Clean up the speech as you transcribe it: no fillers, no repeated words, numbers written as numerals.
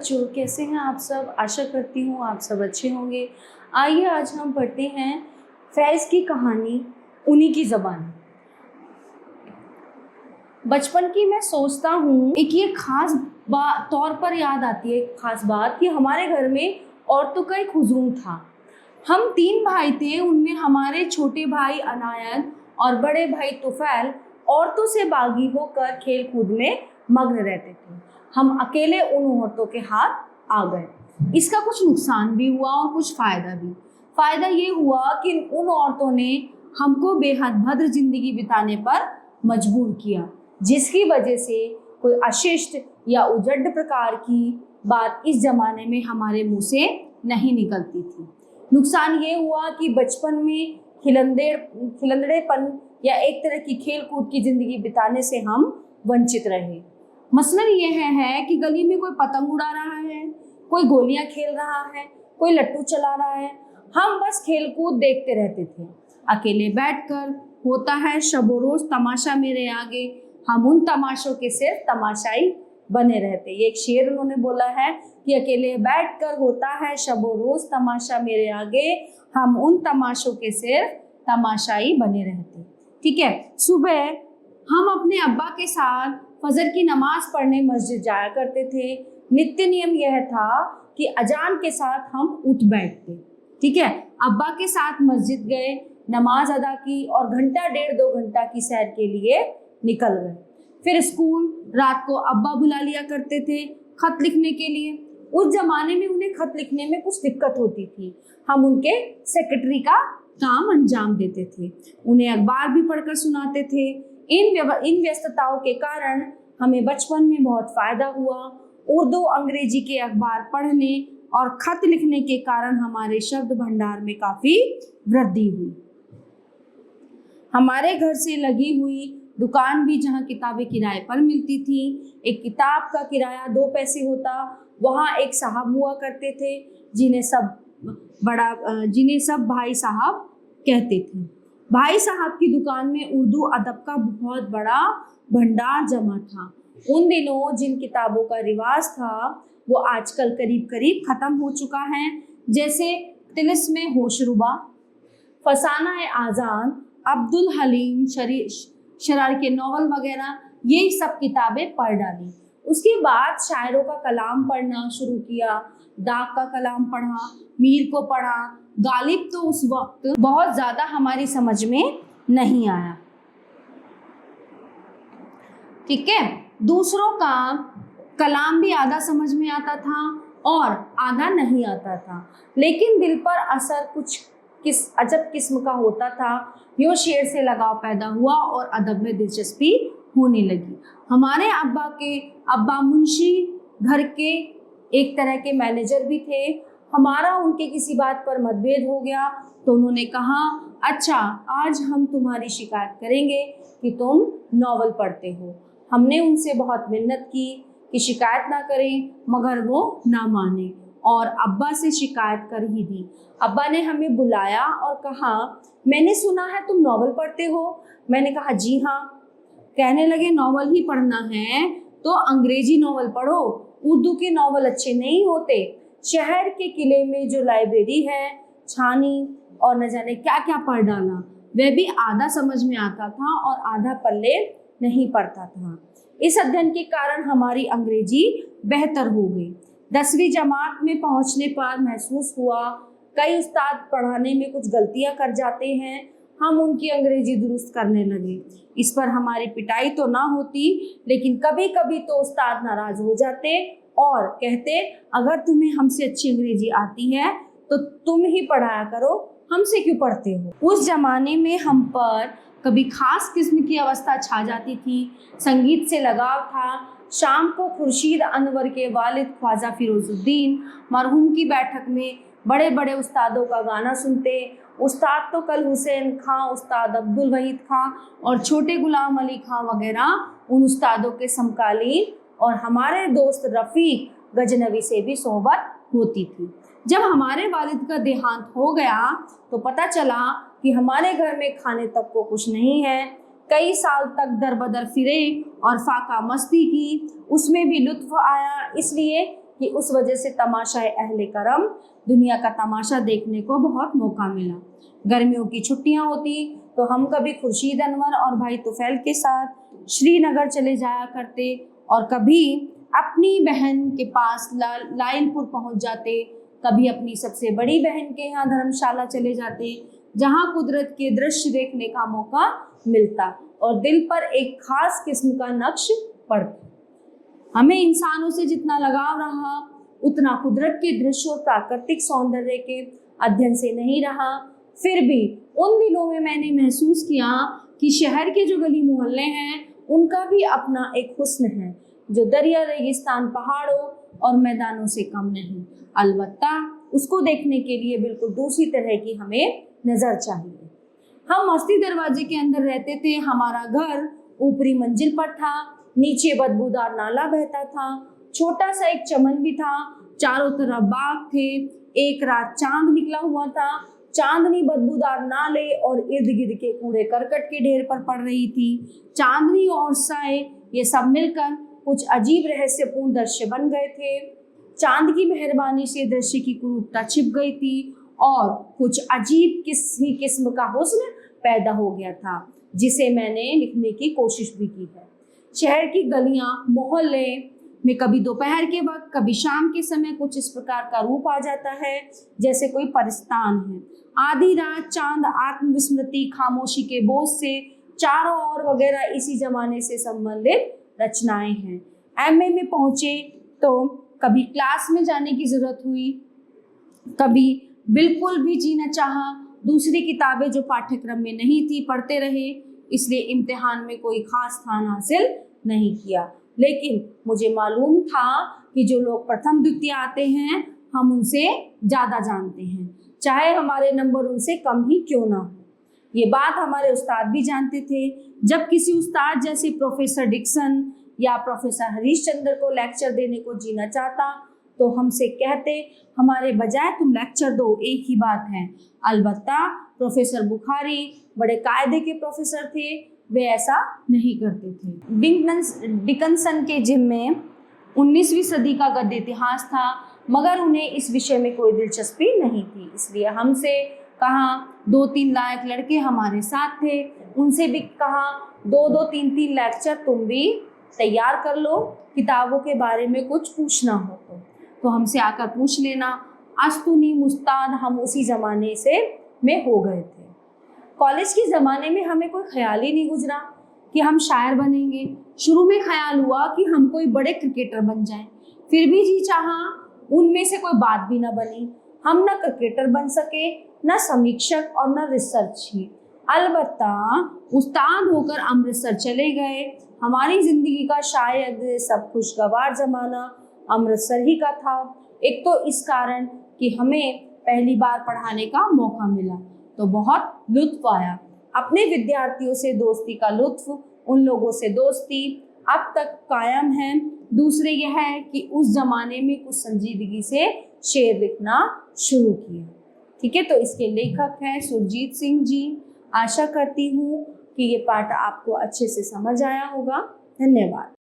बच्चों, कैसे हैं आप सब। आशा करती हूँ आप सब अच्छे होंगे। आइए आज हम पढ़ते हैं फैज़ की कहानी उन्हीं की ज़बान। बचपन की मैं सोचता हूँ एक ये खास तौर पर याद आती है एक खास बात कि हमारे घर में औरतों का एक हुजूम था। हम 3 भाई थे, उनमें हमारे छोटे भाई अनायत और बड़े भाई तुफैल औरतों से बागी होकर खेल कूद में मग्न रहते थे। हम अकेले उन औरतों के हाथ आ गए। इसका कुछ नुकसान भी हुआ और कुछ फ़ायदा भी। फ़ायदा ये हुआ कि उन औरतों ने हमको बेहद भद्र जिंदगी बिताने पर मजबूर किया, जिसकी वजह से कोई अशिष्ट या उजड़ प्रकार की बात इस ज़माने में हमारे मुंह से नहीं निकलती थी। नुकसान ये हुआ कि बचपन में खिलंदड़ेपन या एक तरह की खेल कूद की ज़िंदगी बिताने से हम वंचित रहे। मसलन ये है कि गली में कोई पतंग उड़ा रहा है, कोई गोलियां खेल रहा है, कोई लट्टू चला रहा है, हम बस खेल कूद देखते रहते थे। अकेले बैठकर होता है शबो रोज तमाशा मेरे आगे, हम उन तमाशों के सिर्फ तमाशाई बने रहते। ये एक शेर उन्होंने बोला है कि अकेले बैठकर होता है शबो रोज तमाशा मेरे आगे, हम उन तमाशों के सिर्फ तमाशाई बने रहते। ठीक है, सुबह हम अपने अब्बा के साथ फजर की नमाज पढ़ने मस्जिद जाया करते थे। नित्य नियम यह था कि अजान के साथ हम उठ बैठते। ठीक है, अब्बा के साथ मस्जिद गए, नमाज अदा की और घंटा 1.5-2 घंटा की सैर के लिए निकल गए। फिर स्कूल, रात को अब्बा बुला लिया करते थे खत लिखने के लिए। उस जमाने में उन्हें खत लिखने में कुछ दिक्कत होती थी, हम उनके सेक्रेटरी का काम अंजाम देते थे, उन्हें अखबार भी पढ़कर सुनाते थे। इन व्यस्तताओं के कारण हमें बचपन में बहुत फ़ायदा हुआ। उर्दू अंग्रेजी के अखबार पढ़ने और खत लिखने के कारण हमारे शब्द भंडार में काफ़ी वृद्धि हुई। हमारे घर से लगी हुई दुकान भी जहाँ किताबें किराए पर मिलती थी, एक किताब का किराया 2 पैसे होता। वहाँ एक साहब हुआ करते थे जिन्हें सब भाई साहब कहते थे। भाई साहब की दुकान में उर्दू अदब का बहुत बड़ा भंडार जमा था। उन दिनों जिन किताबों का रिवाज था वो आजकल करीब करीब ख़त्म हो चुका है, जैसे तिलिस्मे होशरुबा, फसाना आज़ान, अब्दुल हलीम शरार के नावल वगैरह, ये सब किताबें पढ़ डाली। उसके बाद शायरों का कलाम पढ़ना शुरू किया, दाग का कलाम पढ़ा, मीर को पढ़ा। गालिब तो उस वक्त बहुत ज़्यादा हमारी समझ में नहीं आया। ठीक है, दूसरों का कलाम भी आधा समझ में आता था और आधा नहीं आता था, लेकिन दिल पर असर कुछ अजब किस्म का होता था। यो शेर से लगाव पैदा हुआ और अदब में दिलचस्पी होने लगी। हमारे अब्बा मुंशी घर के एक तरह के मैनेजर भी थे। हमारा उनके किसी बात पर मतभेद हो गया तो उन्होंने कहा, अच्छा आज हम तुम्हारी शिकायत करेंगे कि तुम नावल पढ़ते हो। हमने उनसे बहुत मिन्नत की कि शिकायत ना करें, मगर वो ना माने और अब्बा से शिकायत कर ही दी। अब्बा ने हमें बुलाया और कहा, मैंने सुना है तुम नावल पढ़ते हो। मैंने कहा जी हाँ। कहने लगे, नावल ही पढ़ना है तो अंग्रेजी नावल पढ़ो, उर्दू के नावल अच्छे नहीं होते। शहर के किले में जो लाइब्रेरी है, छानी और न जाने क्या क्या पढ़ डाला, वह भी आधा समझ में आता था और आधा पल्ले नहीं पड़ता था। इस अध्ययन के कारण हमारी अंग्रेजी बेहतर हो गई। 10वीं जमात में पहुंचने पर महसूस हुआ कई उस्ताद पढ़ाने में कुछ गलतियां कर जाते हैं। हम उनकी अंग्रेजी दुरुस्त करने लगे। इस पर हमारी पिटाई तो ना होती, लेकिन कभी कभी तो उस्ताद नाराज हो जाते और कहते, अगर तुम्हें हमसे अच्छी अंग्रेजी आती है तो तुम ही पढ़ाया करो, हमसे क्यों पढ़ते हो। उस जमाने में हम पर कभी खास किस्म की अवस्था छा जाती थी। संगीत से लगाव था। शाम को खुर्शीद अनवर के वालिद ख्वाजा फिरोजुद्दीन मरहूम की बैठक में बड़े बड़े उस्तादों का गाना सुनते। उस्ताद तो कल हुसैन खां, उस्ताद अब्दुल वहीद खां और छोटे गुलाम अली खां वगैरह उन उस्तादों के समकालीन, और हमारे दोस्त रफ़ीक गजनवी से भी सोहबत होती थी। जब हमारे वालिद का देहांत हो गया तो पता चला कि हमारे घर में खाने तक को कुछ नहीं है। कई साल तक दर बदर फिरे और फाका मस्ती की, उसमें भी लुत्फ आया, इसलिए कि उस वजह से तमाशाए अहले करम दुनिया का तमाशा देखने को बहुत मौका मिला। गर्मियों की छुट्टियां होती तो हम कभी खुर्शीद अनवर और भाई तुफैल के साथ श्रीनगर चले जाया करते और कभी अपनी बहन के पास लाइलपुर पहुंच जाते, कभी अपनी सबसे बड़ी बहन के यहाँ धर्मशाला चले जाते, जहाँ कुदरत के दृश्य देखने का मौका मिलता और दिल पर एक खास किस्म का नक्श पड़ता। हमें इंसानों से जितना लगाव रहा उतना कुदरत के दृश्य और प्राकृतिक सौंदर्य के अध्ययन से नहीं रहा। फिर भी उन दिनों में मैंने महसूस किया कि शहर के जो गली मोहल्ले हैं उनका भी अपना एक हुस्न है जो दरिया रेगिस्तान पहाड़ों और मैदानों से कम नहीं। अलबत्ता उसको देखने के लिए बिल्कुल दूसरी तरह की हमें नज़र चाहिए। हम मस्ती दरवाजे के अंदर रहते थे। हमारा घर ऊपरी मंजिल पर था, नीचे बदबूदार नाला बहता था, छोटा सा एक चमन भी था, चारों तरफ बाग थे। एक रात चांद निकला हुआ था, चांदनी बदबूदार नाले और इर्द गिर्द के कूड़े करकट के ढेर पर पड़ रही थी। चांदनी और साए ये सब मिलकर कुछ अजीब रहस्यपूर्ण दृश्य बन गए थे। चांद की मेहरबानी से दृश्य की कुरूपता छिप गई थी और कुछ अजीब किसी किस्म का हुस्न पैदा हो गया था जिसे मैंने लिखने की कोशिश भी की है। शहर की गलियां मोहल्ले में कभी दोपहर के वक्त कभी शाम के समय कुछ इस प्रकार का रूप आ जाता है जैसे कोई परिस्तान है। आधी रात चांद आत्मविस्मृति खामोशी के बोझ से चारों ओर वगैरह इसी जमाने से संबंधित रचनाएं हैं। एमए में पहुंचे तो कभी क्लास में जाने की जरूरत हुई, कभी बिल्कुल भी जी न चाहा, दूसरी किताबें जो पाठ्यक्रम में नहीं थी पढ़ते रहे, इसलिए इम्तिहान में कोई खास स्थान हासिल नहीं किया। लेकिन मुझे मालूम था कि जो लोग प्रथम द्वितीय आते हैं हम उनसे ज़्यादा जानते हैं, चाहे हमारे नंबर उनसे कम ही क्यों ना हो। ये बात हमारे उस्ताद भी जानते थे। जब किसी उस्ताद जैसे प्रोफेसर डिक्सन या प्रोफेसर हरीश चंद्र को लेक्चर देने को जीना चाहता तो हमसे कहते, हमारे बजाय तुम लेक्चर दो, एक ही बात है। अलबत्ता प्रोफेसर बुखारी बड़े कायदे के प्रोफेसर थे, वे ऐसा नहीं करते थे। डिकन्सन के जिम्मे 19वीं सदी का गद्य इतिहास था, मगर उन्हें इस विषय में कोई दिलचस्पी नहीं थी। इसलिए हमसे कहा 2-3 लायक लड़के हमारे साथ थे, उनसे भी कहा 2-2, 3-3 लेक्चर तुम भी तैयार कर लो, किताबों के बारे में कुछ पूछना हो तो हमसे आकर पूछ लेना। अस्तुनी मुस्ताद हम उसी ज़माने से में हो गए थे। कॉलेज के ज़माने में हमें कोई ख्याल ही नहीं गुजरा कि हम शायर बनेंगे। शुरू में ख्याल हुआ कि हम कोई बड़े क्रिकेटर बन जाएं, फिर भी जी चाहा उनमें से कोई बात भी ना बनी। हम न क्रिकेटर बन सके, न समीक्षक और न रिसर्च। अलबत्ता उस्ताद होकर अमृतसर चले गए। हमारी ज़िंदगी का शायद सब खुशगवार ज़माना अमृतसर ही का था। एक तो इस कारण कि हमें पहली बार पढ़ाने का मौका मिला तो बहुत लुत्फ़ आया। अपने विद्यार्थियों से दोस्ती का लुत्फ़, उन लोगों से दोस्ती अब तक कायम है। दूसरे यह है कि उस ज़माने में कुछ संजीदगी से शेर लिखना शुरू किया। ठीक है, तो इसके लेखक हैं सुरजीत सिंह जी। आशा करती हूँ कि ये पाठ आपको अच्छे से समझ आया होगा। धन्यवाद।